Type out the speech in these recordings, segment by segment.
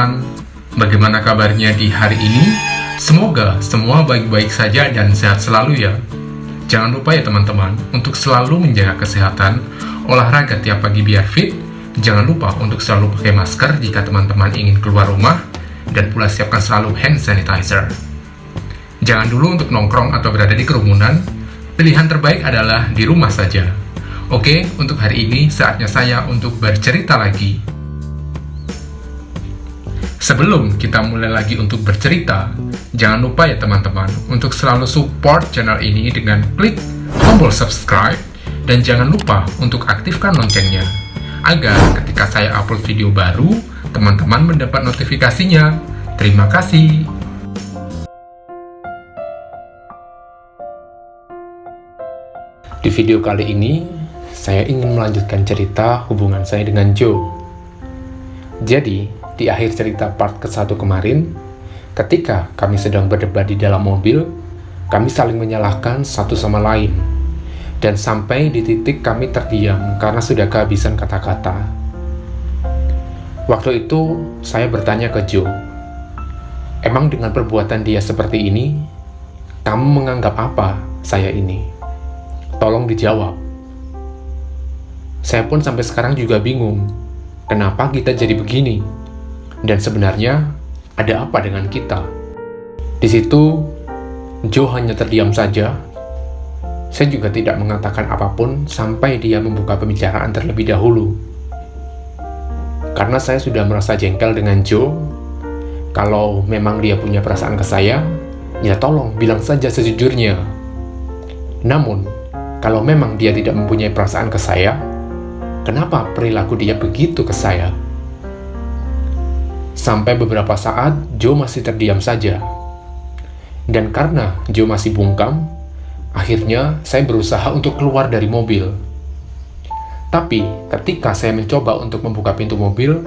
teman-teman, bagaimana kabarnya di hari ini? Semoga semua baik-baik saja dan sehat selalu ya. Jangan lupa ya teman-teman, untuk selalu menjaga kesehatan, olahraga tiap pagi biar fit. Jangan lupa untuk selalu pakai masker jika teman-teman ingin keluar rumah, dan pula siapkan selalu hand sanitizer. Jangan dulu untuk nongkrong atau berada di kerumunan, pilihan terbaik adalah di rumah saja. Oke, untuk hari ini saatnya saya untuk bercerita lagi. Sebelum kita mulai lagi untuk bercerita, jangan lupa ya teman-teman untuk selalu support channel ini dengan klik tombol subscribe dan jangan lupa untuk aktifkan loncengnya agar ketika saya upload video baru, teman-teman mendapat notifikasinya. Terima kasih. Di video kali ini, saya ingin melanjutkan cerita hubungan saya dengan Joe. Jadi, di akhir cerita part ke-1 kemarin, ketika kami sedang berdebat di dalam mobil, kami saling menyalahkan satu sama lain. Dan sampai di titik kami terdiam karena sudah kehabisan kata-kata. Waktu itu, saya bertanya ke Joe, "Emang dengan perbuatan dia seperti ini, kamu menganggap apa saya ini? Tolong dijawab." Saya pun sampai sekarang juga bingung, kenapa kita jadi begini? Dan sebenarnya, ada apa dengan kita? Di situ, Joe hanya terdiam saja. Saya juga tidak mengatakan apapun sampai dia membuka pembicaraan terlebih dahulu. Karena saya sudah merasa jengkel dengan Joe, kalau memang dia punya perasaan ke saya, ya tolong bilang saja sejujurnya. Namun, kalau memang dia tidak mempunyai perasaan ke saya, kenapa perilaku dia begitu ke saya? Sampai beberapa saat, Joe masih terdiam saja. Dan karena Joe masih bungkam, akhirnya saya berusaha untuk keluar dari mobil. Tapi, ketika saya mencoba untuk membuka pintu mobil,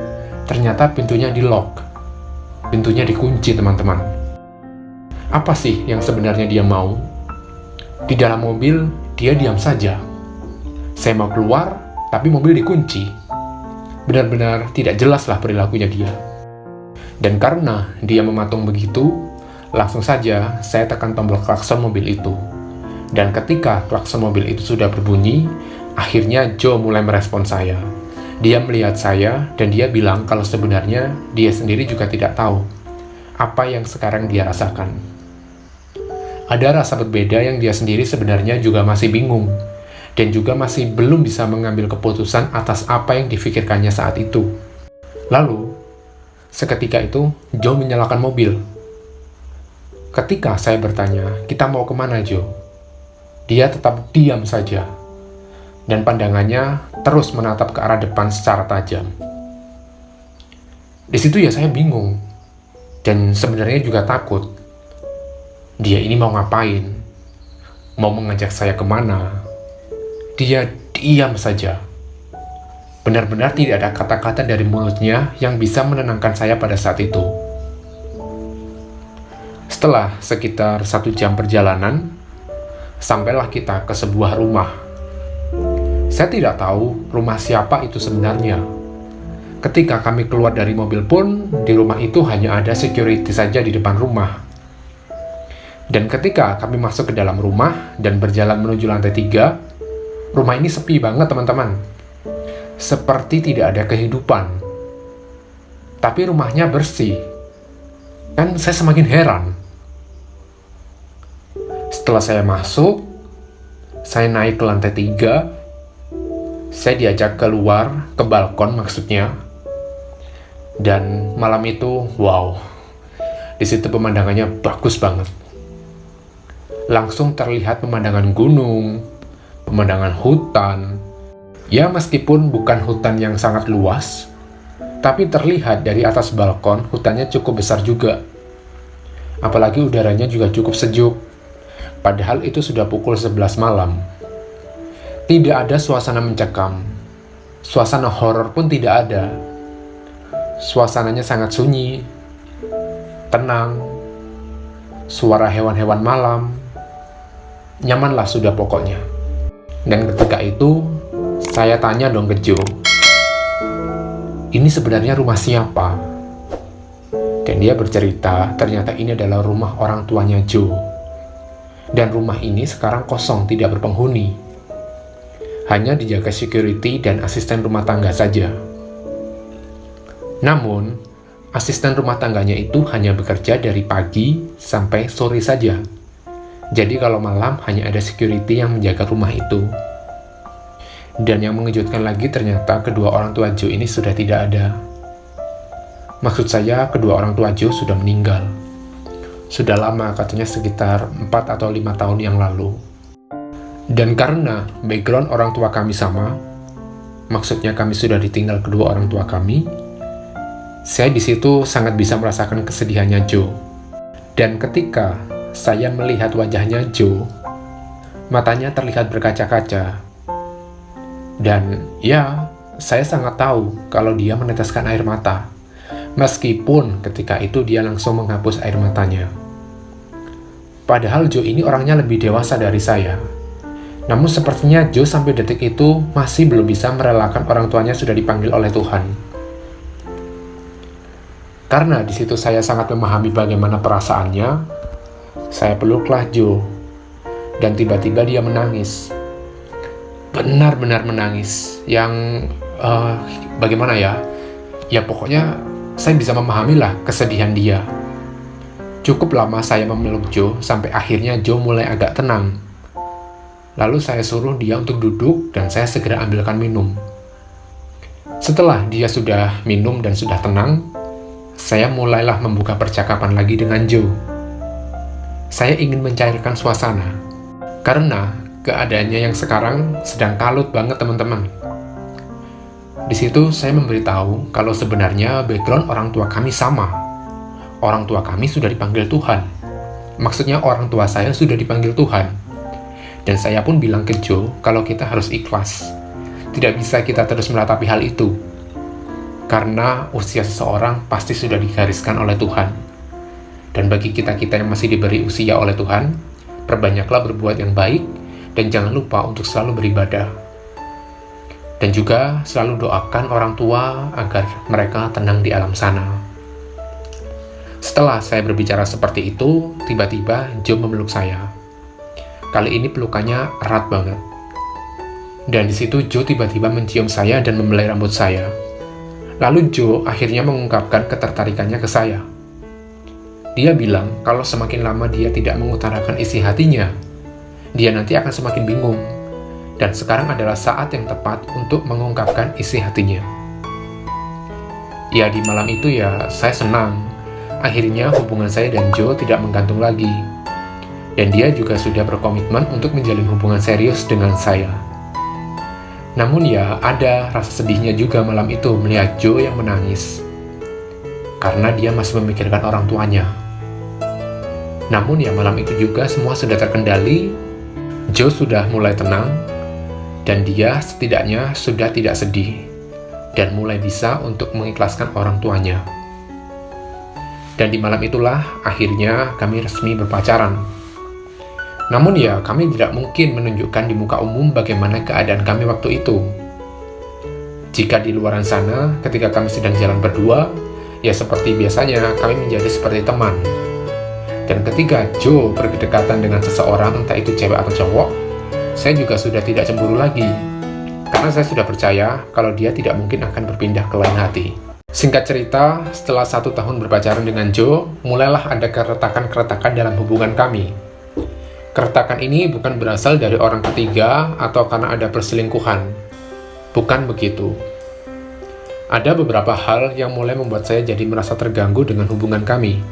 ternyata pintunya di-lock. Pintunya dikunci, teman-teman. Apa sih yang sebenarnya dia mau? Di dalam mobil, dia diam saja. Saya mau keluar, tapi mobil dikunci. Benar-benar tidak jelaslah perilakunya dia. Dan karena dia mematung begitu, langsung saja saya tekan tombol klakson mobil itu. Dan ketika klakson mobil itu sudah berbunyi, akhirnya Joe mulai merespon saya. Dia melihat saya dan dia bilang kalau sebenarnya dia sendiri juga tidak tahu apa yang sekarang dia rasakan. Ada rasa berbeda yang dia sendiri sebenarnya juga masih bingung dan juga masih belum bisa mengambil keputusan atas apa yang difikirkannya saat itu. Lalu, seketika itu, Joe menyalakan mobil. Ketika saya bertanya, "Kita mau kemana, Joe?" Dia tetap diam saja. Dan pandangannya terus menatap ke arah depan secara tajam. Di situ ya saya bingung. Dan sebenarnya juga takut. Dia ini mau ngapain? Mau mengajak saya kemana? Dia diam saja. Benar-benar tidak ada kata-kata dari mulutnya yang bisa menenangkan saya pada saat itu. Setelah sekitar 1 jam perjalanan, sampailah kita ke sebuah rumah. Saya tidak tahu rumah siapa itu sebenarnya. Ketika kami keluar dari mobil pun, di rumah itu hanya ada security saja di depan rumah. Dan ketika kami masuk ke dalam rumah dan berjalan menuju lantai 3, rumah ini sepi banget teman-teman. Seperti tidak ada kehidupan. Tapi rumahnya bersih. Dan saya semakin heran. Setelah saya masuk, saya naik ke lantai 3. Saya diajak keluar, ke balkon maksudnya. Dan malam itu, wow. Di situ pemandangannya bagus banget. Langsung terlihat pemandangan gunung, pemandangan hutan. Ya, meskipun bukan hutan yang sangat luas, tapi terlihat dari atas balkon hutannya cukup besar juga. Apalagi udaranya juga cukup sejuk. Padahal itu sudah pukul 11 malam. Tidak ada suasana mencekam. Suasana horor pun tidak ada. Suasananya sangat sunyi, tenang, suara hewan-hewan malam. Nyamanlah sudah pokoknya. Dan ketika itu, saya tanya dong ke Joe, "Ini sebenarnya rumah siapa?" Dan dia bercerita ternyata ini adalah rumah orang tuanya Joe. Dan rumah ini sekarang kosong, tidak berpenghuni. Hanya dijaga security dan asisten rumah tangga saja. Namun, asisten rumah tangganya itu hanya bekerja dari pagi sampai sore saja. Jadi kalau malam hanya ada security yang menjaga rumah itu. Dan yang mengejutkan lagi ternyata kedua orang tua Joe ini sudah tidak ada. Maksud saya kedua orang tua Joe sudah meninggal. Sudah lama, katanya sekitar 4 atau 5 tahun yang lalu. Dan karena background orang tua kami sama, maksudnya kami sudah ditinggal kedua orang tua kami, saya di situ sangat bisa merasakan kesedihannya Joe. Dan ketika saya melihat wajahnya Joe, matanya terlihat berkaca-kaca. Dan ya, saya sangat tahu kalau dia meneteskan air mata. Meskipun ketika itu dia langsung menghapus air matanya. Padahal Joe ini orangnya lebih dewasa dari saya. Namun sepertinya Joe sampai detik itu masih belum bisa merelakan orang tuanya sudah dipanggil oleh Tuhan. Karena di situ saya sangat memahami bagaimana perasaannya, saya peluklah Joe. Dan tiba-tiba dia menangis. Benar-benar menangis. Yang bagaimana ya? Ya pokoknya saya bisa memahami lah kesedihan dia. Cukup lama saya memeluk Joe sampai akhirnya Joe mulai agak tenang. Lalu saya suruh dia untuk duduk dan saya segera ambilkan minum. Setelah dia sudah minum dan sudah tenang, saya mulailah membuka percakapan lagi dengan Joe. Saya ingin mencairkan suasana. Karena keadaannya yang sekarang sedang kalut banget teman-teman. Di situ saya memberitahu kalau sebenarnya background orang tua kami sama. Orang tua kami sudah dipanggil Tuhan. Maksudnya orang tua saya sudah dipanggil Tuhan. Dan saya pun bilang ke Joe kalau kita harus ikhlas. Tidak bisa kita terus meratapi hal itu. Karena usia seseorang pasti sudah digariskan oleh Tuhan. Dan bagi kita-kita yang masih diberi usia oleh Tuhan, perbanyaklah berbuat yang baik, dan jangan lupa untuk selalu beribadah. Dan juga selalu doakan orang tua agar mereka tenang di alam sana. Setelah saya berbicara seperti itu, tiba-tiba Joe memeluk saya. Kali ini pelukannya erat banget. Dan di situ Joe tiba-tiba mencium saya dan membelai rambut saya. Lalu Joe akhirnya mengungkapkan ketertarikannya ke saya. Dia bilang kalau semakin lama dia tidak mengutarakan isi hatinya, dia nanti akan semakin bingung. Dan sekarang adalah saat yang tepat untuk mengungkapkan isi hatinya. Ya di malam itu ya saya senang. Akhirnya hubungan saya dan Joe tidak menggantung lagi. Dan dia juga sudah berkomitmen untuk menjalin hubungan serius dengan saya. Namun ya ada rasa sedihnya juga malam itu melihat Joe yang menangis. Karena dia masih memikirkan orang tuanya. Namun ya malam itu juga semua sudah terkendali. Joe sudah mulai tenang, dan dia setidaknya sudah tidak sedih, dan mulai bisa untuk mengikhlaskan orang tuanya. Dan di malam itulah akhirnya kami resmi berpacaran. Namun ya kami tidak mungkin menunjukkan di muka umum bagaimana keadaan kami waktu itu. Jika di luaran sana, ketika kami sedang jalan berdua, ya seperti biasanya kami menjadi seperti teman. Dan ketika Joe berdekatan dengan seseorang, entah itu cewek atau cowok, saya juga sudah tidak cemburu lagi. Karena saya sudah percaya kalau dia tidak mungkin akan berpindah ke lain hati. Singkat cerita, setelah 1 tahun berpacaran dengan Joe, mulailah ada keretakan-keretakan dalam hubungan kami. Keretakan ini bukan berasal dari orang ketiga atau karena ada perselingkuhan. Bukan begitu. Ada beberapa hal yang mulai membuat saya jadi merasa terganggu dengan hubungan kami.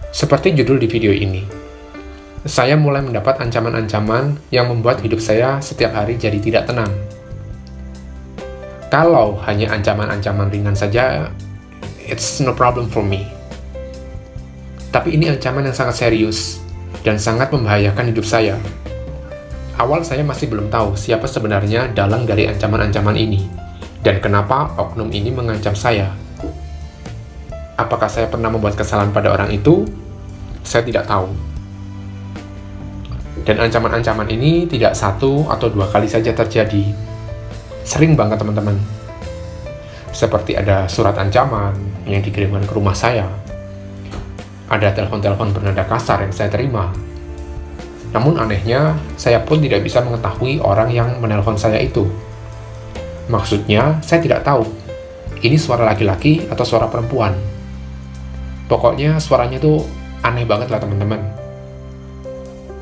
Seperti judul di video ini, saya mulai mendapat ancaman-ancaman yang membuat hidup saya setiap hari jadi tidak tenang. Kalau hanya ancaman-ancaman ringan saja, it's no problem for me. Tapi ini ancaman yang sangat serius dan sangat membahayakan hidup saya. Awal saya masih belum tahu siapa sebenarnya dalang dari ancaman-ancaman ini dan kenapa oknum ini mengancam saya. Apakah saya pernah membuat kesalahan pada orang itu? Saya tidak tahu. Dan ancaman-ancaman ini tidak 1 atau 2 kali saja terjadi. Sering banget teman-teman. Seperti ada surat ancaman yang dikirimkan ke rumah saya. Ada telepon-telepon bernada kasar yang saya terima. Namun anehnya, saya pun tidak bisa mengetahui orang yang menelpon saya itu. Maksudnya, saya tidak tahu ini suara laki-laki atau suara perempuan. Pokoknya suaranya tuh aneh banget lah teman-teman.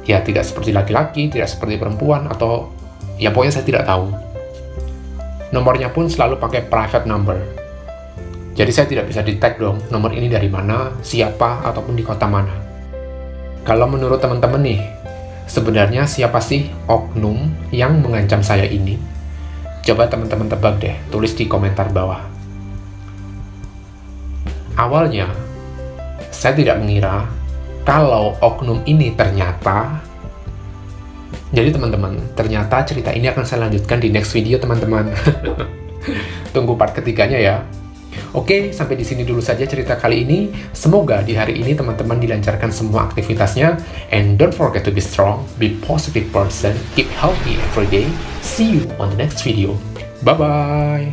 Ya tidak seperti laki-laki, tidak seperti perempuan, atau ya pokoknya saya tidak tahu. Nomornya pun selalu pakai private number. Jadi saya tidak bisa di-tag dong nomor ini dari mana, siapa, ataupun di kota mana. Kalau menurut teman-teman nih, sebenarnya siapa sih oknum yang mengancam saya ini? Coba teman-teman tebak deh, tulis di komentar bawah. Awalnya, saya tidak mengira kalau oknum ini ternyata... Jadi teman-teman, ternyata cerita ini akan saya lanjutkan di next video teman-teman. Tunggu part ketiganya ya. Oke, sampai di sini dulu saja cerita kali ini. Semoga di hari ini teman-teman dilancarkan semua aktivitasnya. And don't forget to be strong, be positive person, keep healthy every day. See you on the next video. Bye-bye.